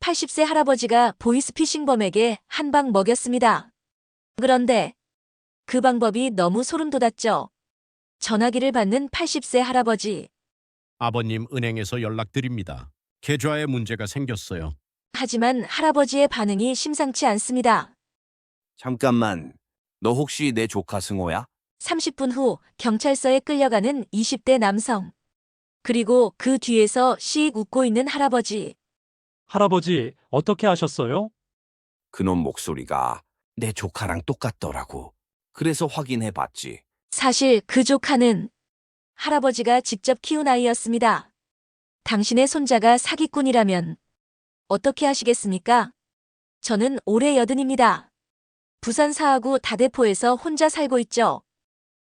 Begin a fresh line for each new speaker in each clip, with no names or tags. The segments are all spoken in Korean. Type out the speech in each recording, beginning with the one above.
80세 할아버지가 보이스피싱범에게 한 방 먹였습니다. 그런데 그 방법이 너무 소름 돋았죠. 전화기를 받는 80세 할아버지.
아버님 은행에서 연락드립니다. 계좌에 문제가 생겼어요.
하지만 할아버지의 반응이 심상치 않습니다.
잠깐만, 너 혹시 내 조카 승호야?
30분 후 경찰서에 끌려가는 20대 남성. 그리고 그 뒤에서 씩 웃고 있는 할아버지.
할아버지, 어떻게 하셨어요?
그놈 목소리가 내 조카랑 똑같더라고. 그래서 확인해 봤지.
사실 그 조카는 할아버지가 직접 키운 아이였습니다. 당신의 손자가 사기꾼이라면 어떻게 하시겠습니까? 저는 올해 80입니다. 부산 사하구 다대포에서 혼자 살고 있죠.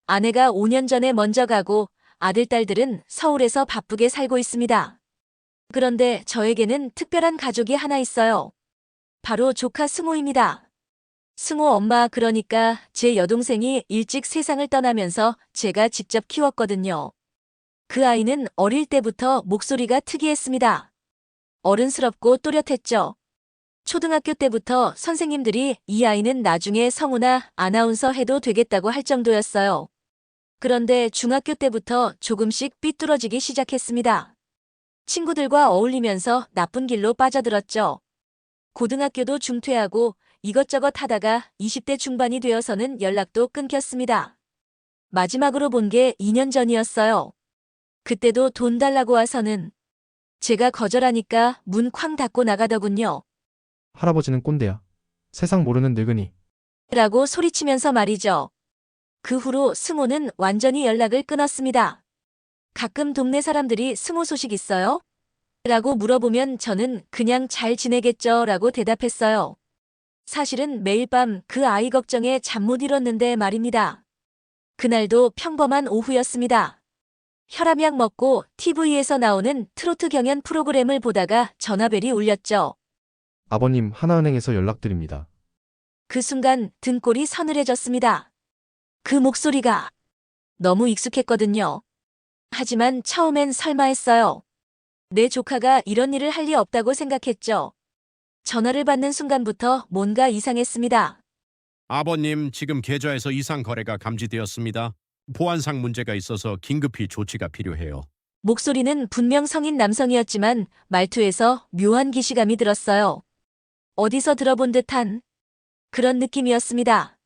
아내가 5년 전에 먼저 가고 아들, 딸들은 서울에서 바쁘게 살고 있습니다. 그런데 저에게는 특별한 가족이 하나 있어요. 바로 조카 승호입니다. 승호 엄마, 그러니까 제 여동생이 일찍 세상을 떠나면서 제가 직접 키웠거든요. 그 아이는 어릴 때부터 목소리가 특이했습니다. 어른스럽고 또렷했죠. 초등학교 때부터 선생님들이 이 아이는 나중에 성우나 아나운서 해도 되겠다고 할 정도였어요. 그런데 중학교 때부터 조금씩 삐뚤어지기 시작했습니다. 친구들과 어울리면서 나쁜 길로 빠져들었죠. 고등학교도 중퇴하고 이것저것 하다가 20대 중반이 되어서는 연락도 끊겼습니다. 마지막으로 본 게 2년 전이었어요. 그때도 돈 달라고 와서는 제가 거절하니까 문 쾅 닫고 나가더군요.
할아버지는 꼰대야. 세상 모르는 늙은이.
라고 소리치면서 말이죠. 그 후로 승호는 완전히 연락을 끊었습니다. 가끔 동네 사람들이 승호 소식 있어요? 라고 물어보면 저는 그냥 잘 지내겠죠 라고 대답했어요. 사실은 매일 밤 그 아이 걱정에 잠 못 이뤘는데 말입니다. 그날도 평범한 오후였습니다. 혈압약 먹고 TV에서 나오는 트로트 경연 프로그램을 보다가 전화벨이 울렸죠.
아버님, 하나은행에서 연락드립니다.
그 순간 등골이 서늘해졌습니다. 그 목소리가 너무 익숙했거든요. 하지만 처음엔 설마 했어요. 내 조카가 이런 일을 할 리 없다고 생각했죠. 전화를 받는 순간부터 뭔가 이상했습니다.
아버님, 지금 계좌에서 이상 거래가 감지되었습니다. 보안상 문제가 있어서 긴급히 조치가 필요해요.
목소리는 분명 성인 남성이었지만 말투에서 묘한 기시감이 들었어요. 어디서 들어본 듯한 그런 느낌이었습니다.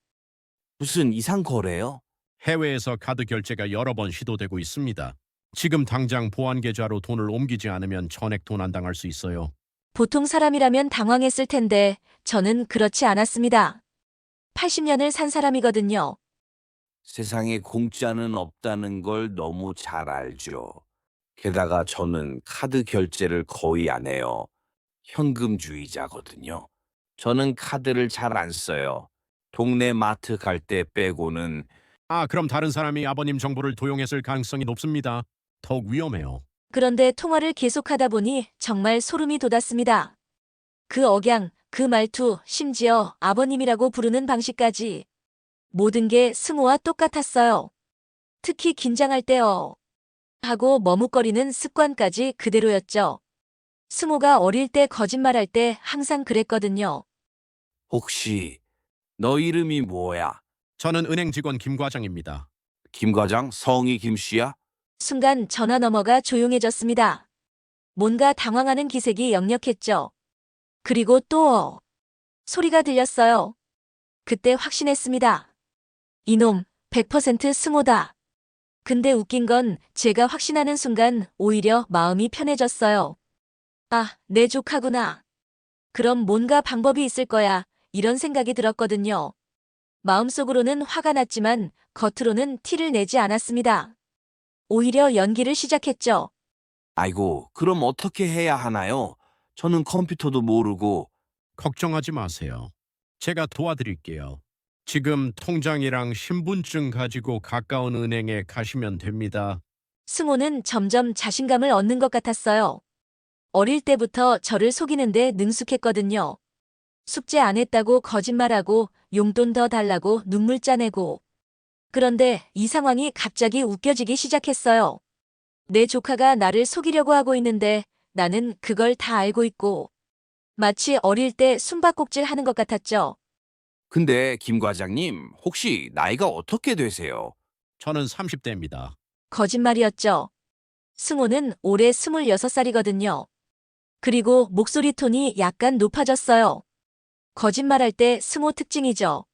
무슨 이상 거래요?
해외에서 카드 결제가 여러 번 시도되고 있습니다. 지금 당장 보안 계좌로 돈을 옮기지 않으면 전액 도난당할 수 있어요.
보통 사람이라면 당황했을 텐데 저는 그렇지 않았습니다. 80년을 산 사람이거든요.
세상에 공짜는 없다는 걸 너무 잘 알죠. 게다가 저는 카드 결제를 거의 안 해요. 현금주의자거든요. 저는 카드를 잘 안 써요. 동네 마트 갈 때 빼고는.
그럼 다른 사람이 아버님 정보를 도용했을 가능성이 높습니다. 더욱 위험해요.
그런데 통화를 계속하다 보니 정말 소름이 돋았습니다. 그 억양, 그 말투, 심지어 아버님이라고 부르는 방식까지 모든 게 승호와 똑같았어요. 특히 긴장할 때 하고 머뭇거리는 습관까지 그대로였죠. 승호가 어릴 때 거짓말할 때 항상 그랬거든요.
혹시 너 이름이 뭐야?
저는 은행 직원 김 과장입니다.
김 과장? 성이 김씨야?
순간 전화 너머가 조용해졌습니다. 뭔가 당황하는 기색이 역력했죠. 그리고 또 소리가 들렸어요. 그때 확신했습니다. 이놈 100% 승호다. 근데 웃긴 건 제가 확신하는 순간 오히려 마음이 편해졌어요. 아, 내 조카구나. 그럼 뭔가 방법이 있을 거야. 이런 생각이 들었거든요. 마음속으로는 화가 났지만 겉으로는 티를 내지 않았습니다. 오히려 연기를 시작했죠.
아이고, 그럼 어떻게 해야 하나요? 저는 컴퓨터도 모르고.
걱정하지 마세요. 제가 도와드릴게요. 지금 통장이랑 신분증 가지고 가까운 은행에 가시면 됩니다.
승호는 점점 자신감을 얻는 것 같았어요. 어릴 때부터 저를 속이는데 능숙했거든요. 숙제 안 했다고 거짓말하고 용돈 더 달라고 눈물 짜내고. 그런데 이 상황이 갑자기 웃겨지기 시작했어요. 내 조카가 나를 속이려고 하고 있는데 나는 그걸 다 알고 있고 마치 어릴 때 숨바꼭질 하는 것 같았죠.
근데 김 과장님, 혹시 나이가 어떻게 되세요?
저는 30대입니다.
거짓말이었죠. 승호는 올해 26살이거든요. 그리고 목소리 톤이 약간 높아졌어요. 거짓말할 때 승호 특징이죠.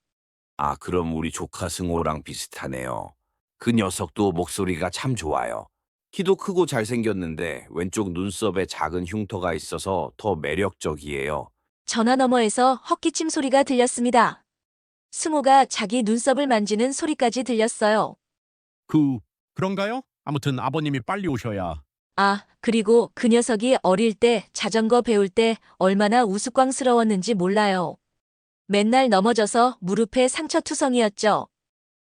아, 그럼 우리 조카 승호랑 비슷하네요. 그 녀석도 목소리가 참 좋아요. 키도 크고 잘생겼는데 왼쪽 눈썹에 작은 흉터가 있어서 더 매력적이에요.
전화 너머에서 헛기침 소리가 들렸습니다. 승호가 자기 눈썹을 만지는 소리까지 들렸어요.
그런가요? 아무튼 아버님이 빨리 오셔야.
아, 그리고 그 녀석이 어릴 때 자전거 배울 때 얼마나 우스꽝스러웠는지 몰라요. 맨날 넘어져서 무릎에 상처투성이었죠.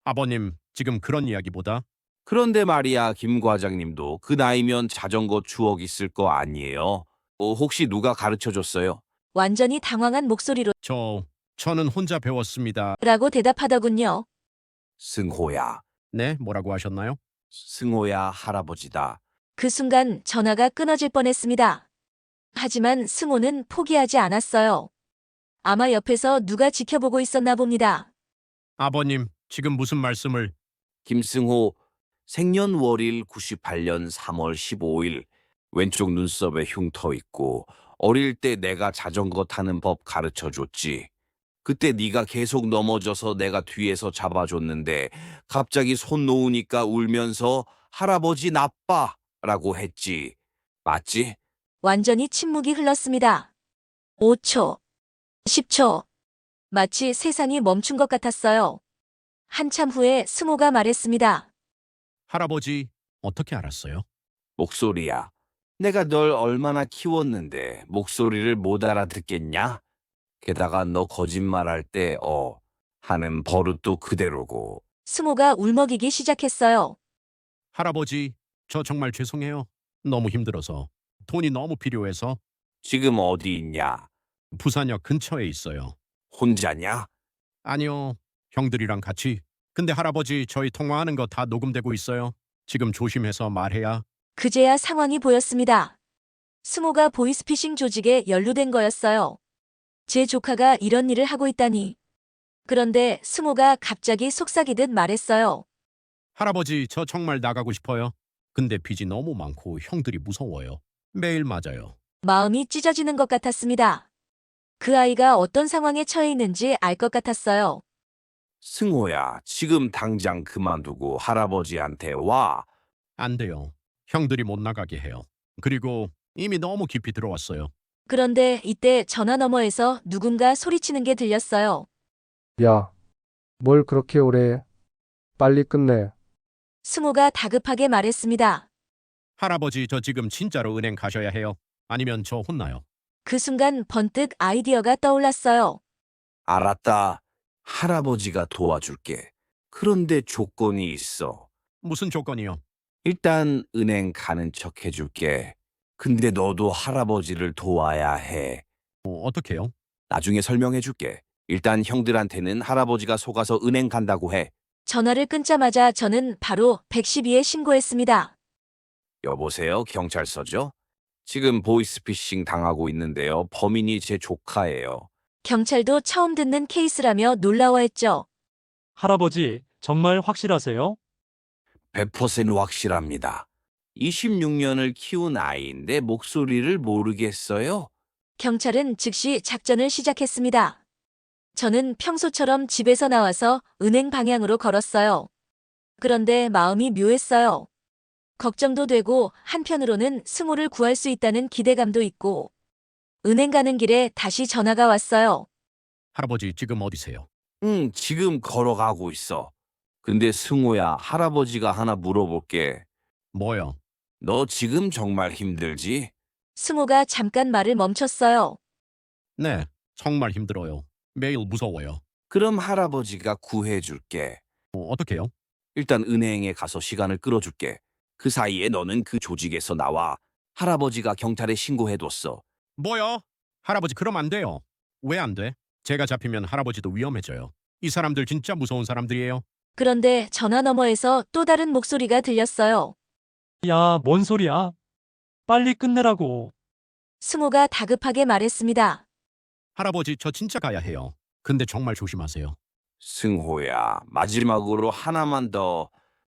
아버님, 지금 그런 이야기보다
그런데 말이야, 김 과장님도 그 나이면 자전거 추억 있을 거 아니에요? 혹시 누가 가르쳐 줬어요?
완전히 당황한 목소리로
저는 혼자 배웠습니다.
라고 대답하더군요.
승호야,
네, 뭐라고 하셨나요?
승호야 할아버지다.
그 순간 전화가 끊어질 뻔했습니다. 하지만 승호는 포기하지 않았어요. 아마 옆에서 누가 지켜보고 있었나 봅니다.
아버님, 지금 무슨 말씀을?
김승호, 생년월일 98년 3월 15일, 왼쪽 눈썹에 흉터 있고 어릴 때 내가 자전거 타는 법 가르쳐 줬지. 그때 네가 계속 넘어져서 내가 뒤에서 잡아줬는데 갑자기 손 놓으니까 울면서 할아버지 나빠라고 했지. 맞지?
완전히 침묵이 흘렀습니다. 5초, 10초. 마치 세상이 멈춘 것 같았어요. 한참 후에 승호가 말했습니다.
할아버지, 어떻게 알았어요?
목소리야. 내가 널 얼마나 키웠는데 목소리를 못 알아듣겠냐? 게다가 너 거짓말할 때 하는 버릇도 그대로고.
승호가 울먹이기 시작했어요.
할아버지, 저 정말 죄송해요. 너무 힘들어서. 돈이 너무 필요해서
지금 어디 있냐?
부산역 근처에 있어요.
혼자냐?
아니요, 형들이랑 같이. 근데 할아버지, 저희 통화하는 거 다 녹음되고 있어요. 지금 조심해서 말해야.
그제야 상황이 보였습니다. 승호가 보이스피싱 조직에 연루된 거였어요. 제 조카가 이런 일을 하고 있다니. 그런데 승호가 갑자기 속삭이듯 말했어요.
할아버지, 저 정말 나가고 싶어요. 근데 빚이 너무 많고 형들이 무서워요. 매일 맞아요.
마음이 찢어지는 것 같았습니다. 그 아이가 어떤 상황에 처해 있는지 알 것 같았어요.
승호야, 지금 당장 그만두고 할아버지한테 와.
안 돼요. 형들이 못 나가게 해요. 그리고 이미 너무 깊이 들어왔어요.
그런데 이때 전화 너머에서 누군가 소리치는 게 들렸어요.
야, 뭘 그렇게 오래 해? 빨리 끝내.
승호가 다급하게 말했습니다.
할아버지, 저 지금 진짜로 은행 가셔야 해요. 아니면 저 혼나요.
그 순간 번뜩 아이디어가 떠올랐어요.
알았다. 할아버지가 도와줄게. 그런데 조건이 있어.
무슨 조건이요?
일단 은행 가는 척 해줄게. 근데 너도 할아버지를 도와야 해.
어떻게요?
나중에 설명해줄게. 일단 형들한테는 할아버지가 속아서 은행 간다고 해.
전화를 끊자마자 저는 바로 112에 신고했습니다.
여보세요, 경찰서죠? 지금 보이스피싱 당하고 있는데요. 범인이 제 조카예요.
경찰도 처음 듣는 케이스라며 놀라워했죠.
할아버지, 정말 확실하세요?
100% 확실합니다. 26년을 키운 아이인데 목소리를 모르겠어요?
경찰은 즉시 작전을 시작했습니다. 저는 평소처럼 집에서 나와서 은행 방향으로 걸었어요. 그런데 마음이 묘했어요. 걱정도 되고 한편으로는 승호를 구할 수 있다는 기대감도 있고 은행 가는 길에 다시 전화가 왔어요.
할아버지, 지금 어디세요?
응, 지금 걸어가고 있어. 근데 승호야, 할아버지가 하나 물어볼게.
뭐요?
너 지금 정말 힘들지?
승호가 잠깐 말을 멈췄어요.
네, 정말 힘들어요. 매일 무서워요.
그럼 할아버지가 구해줄게.
어떻게요?
일단 은행에 가서 시간을 끌어줄게. 그 사이에 너는 그 조직에서 나와. 할아버지가 경찰에 신고해뒀어.
뭐요? 할아버지, 그럼 안 돼요. 왜 안 돼? 제가 잡히면 할아버지도 위험해져요. 이 사람들 진짜 무서운 사람들이에요.
그런데 전화 너머에서 또 다른 목소리가 들렸어요.
야, 뭔 소리야? 빨리 끝내라고.
승호가 다급하게 말했습니다.
할아버지, 저 진짜 가야 해요. 근데 정말 조심하세요.
승호야, 마지막으로 하나만 더.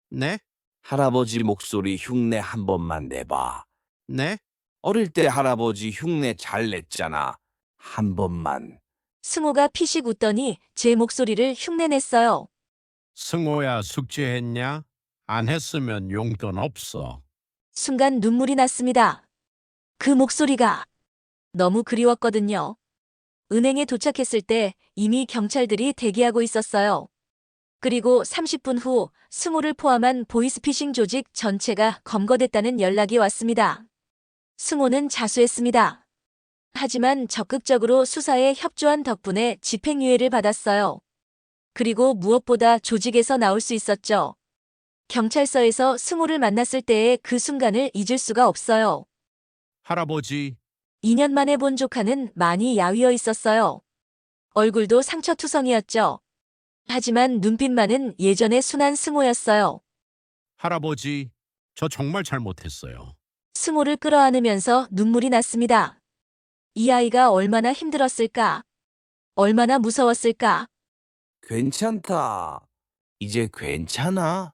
네?
할아버지 목소리 흉내 한 번만 내봐.
네?
어릴 때 할아버지 흉내 잘 냈잖아. 한 번만.
승호가 피식 웃더니 제 목소리를 흉내냈어요.
승호야, 숙제했냐? 안 했으면 용돈 없어.
순간 눈물이 났습니다. 그 목소리가 너무 그리웠거든요. 은행에 도착했을 때 이미 경찰들이 대기하고 있었어요. 그리고 30분 후 승호를 포함한 보이스피싱 조직 전체가 검거됐다는 연락이 왔습니다. 승호는 자수했습니다. 하지만 적극적으로 수사에 협조한 덕분에 집행유예를 받았어요. 그리고 무엇보다 조직에서 나올 수 있었죠. 경찰서에서 승호를 만났을 때의 그 순간을 잊을 수가 없어요.
할아버지,
2년 만에 본 조카는 많이 야위어 있었어요. 얼굴도 상처투성이었죠. 하지만 눈빛만은 예전의 순한 승호였어요.
할아버지, 저 정말 잘못했어요.
승호를 끌어안으면서 눈물이 났습니다. 이 아이가 얼마나 힘들었을까? 얼마나 무서웠을까?
괜찮다. 이제 괜찮아?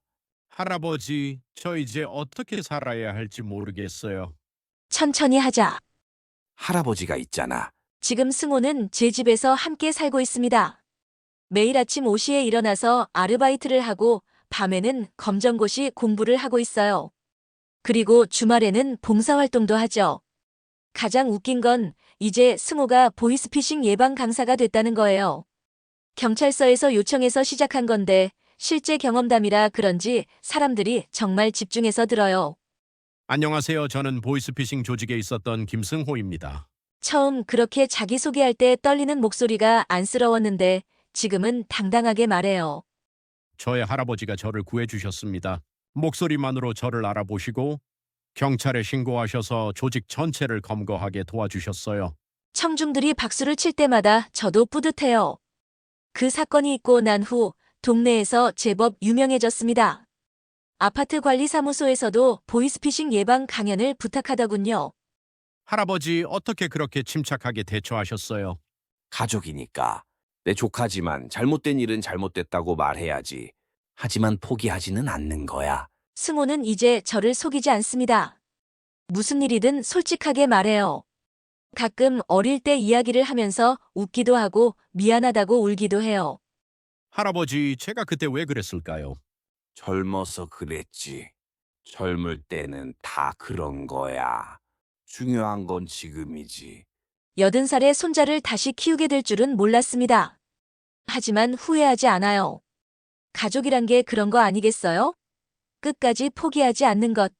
할아버지, 저 이제 어떻게 살아야 할지 모르겠어요.
천천히 하자.
할아버지가 있잖아.
지금 승호는 제 집에서 함께 살고 있습니다. 매일 아침 5시에 일어나서 아르바이트를 하고 밤에는 검정고시 공부를 하고 있어요. 그리고 주말에는 봉사활동도 하죠. 가장 웃긴 건 이제 승호가 보이스피싱 예방 강사가 됐다는 거예요. 경찰서에서 요청해서 시작한 건데 실제 경험담이라 그런지 사람들이 정말 집중해서 들어요.
안녕하세요. 저는 보이스피싱 조직에 있었던 김승호입니다.
처음 그렇게 자기소개할 때 떨리는 목소리가 안쓰러웠는데 지금은 당당하게 말해요.
저의 할아버지가 저를 구해주셨습니다. 목소리만으로 저를 알아보시고 경찰에 신고하셔서 조직 전체를 검거하게 도와주셨어요.
청중들이 박수를 칠 때마다 저도 뿌듯해요. 그 사건이 있고 난 후 동네에서 제법 유명해졌습니다. 아파트 관리사무소에서도 보이스피싱 예방 강연을 부탁하더군요.
할아버지, 어떻게 그렇게 침착하게 대처하셨어요?
가족이니까. 내 조카지만 잘못된 일은 잘못됐다고 말해야지. 하지만 포기하지는 않는 거야.
승호는 이제 저를 속이지 않습니다. 무슨 일이든 솔직하게 말해요. 가끔 어릴 때 이야기를 하면서 웃기도 하고 미안하다고 울기도 해요.
할아버지, 제가 그때 왜 그랬을까요?
젊어서 그랬지. 젊을 때는 다 그런 거야. 중요한 건 지금이지.
80살의 손자를 다시 키우게 될 줄은 몰랐습니다. 하지만 후회하지 않아요. 가족이란 게 그런 거 아니겠어요? 끝까지 포기하지 않는 것.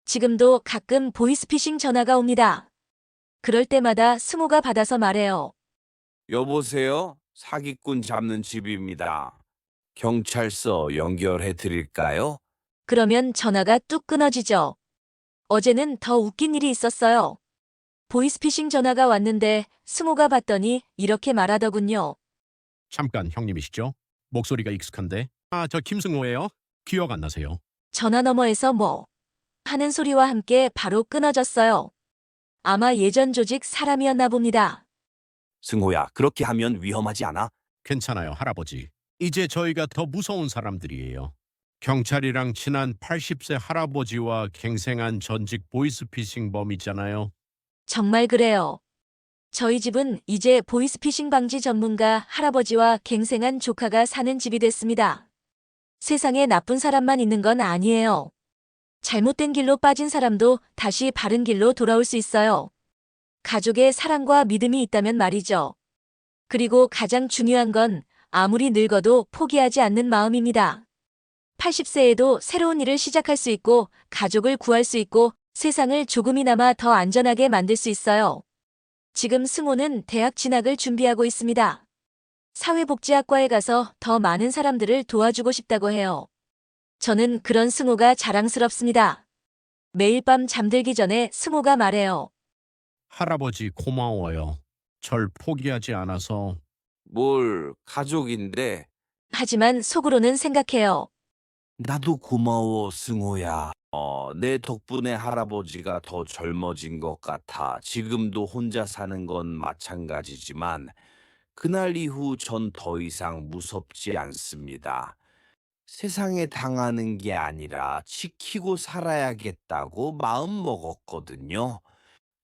지금도 가끔 보이스피싱 전화가 옵니다. 그럴 때마다 승호가 받아서 말해요.
여보세요? 사기꾼 잡는 집입니다. 경찰서 연결해 드릴까요?
그러면 전화가 뚝 끊어지죠. 어제는 더 웃긴 일이 있었어요. 보이스피싱 전화가 왔는데 승호가 받더니 이렇게 말하더군요.
잠깐, 형님이시죠? 목소리가 익숙한데. 아, 저 김승호예요. 기억 안 나세요?
전화 너머에서 뭐 하는 소리와 함께 바로 끊어졌어요. 아마 예전 조직 사람이었나 봅니다.
승호야, 그렇게 하면 위험하지 않아?
괜찮아요, 할아버지. 이제 저희가 더 무서운 사람들이에요. 경찰이랑 친한 80세 할아버지와 갱생한 전직 보이스피싱 범이잖아요.
정말 그래요. 저희 집은 이제 보이스피싱 방지 전문가 할아버지와 갱생한 조카가 사는 집이 됐습니다. 세상에 나쁜 사람만 있는 건 아니에요. 잘못된 길로 빠진 사람도 다시 바른 길로 돌아올 수 있어요. 가족의 사랑과 믿음이 있다면 말이죠. 그리고 가장 중요한 건 아무리 늙어도 포기하지 않는 마음입니다. 80세에도 새로운 일을 시작할 수 있고 가족을 구할 수 있고 세상을 조금이나마 더 안전하게 만들 수 있어요. 지금 승호는 대학 진학을 준비하고 있습니다. 사회복지학과에 가서 더 많은 사람들을 도와주고 싶다고 해요. 저는 그런 승호가 자랑스럽습니다. 매일 밤 잠들기 전에 승호가 말해요.
할아버지 고마워요. 절 포기하지 않아서.
뭘, 가족인데.
하지만 속으로는 생각해요.
나도 고마워, 승호야. 내 덕분에 할아버지가 더 젊어진 것 같아 지금도 혼자 사는 건 마찬가지지만 그날 이후 전 더 이상 무섭지 않습니다. 세상에 당하는 게 아니라 지키고 살아야겠다고 마음 먹었거든요.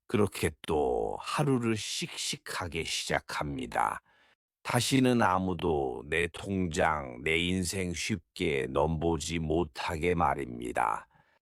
그렇게 또 하루를 씩씩하게 시작합니다. 다시는 아무도 내 통장, 내 인생 쉽게 넘보지 못하게 말입니다.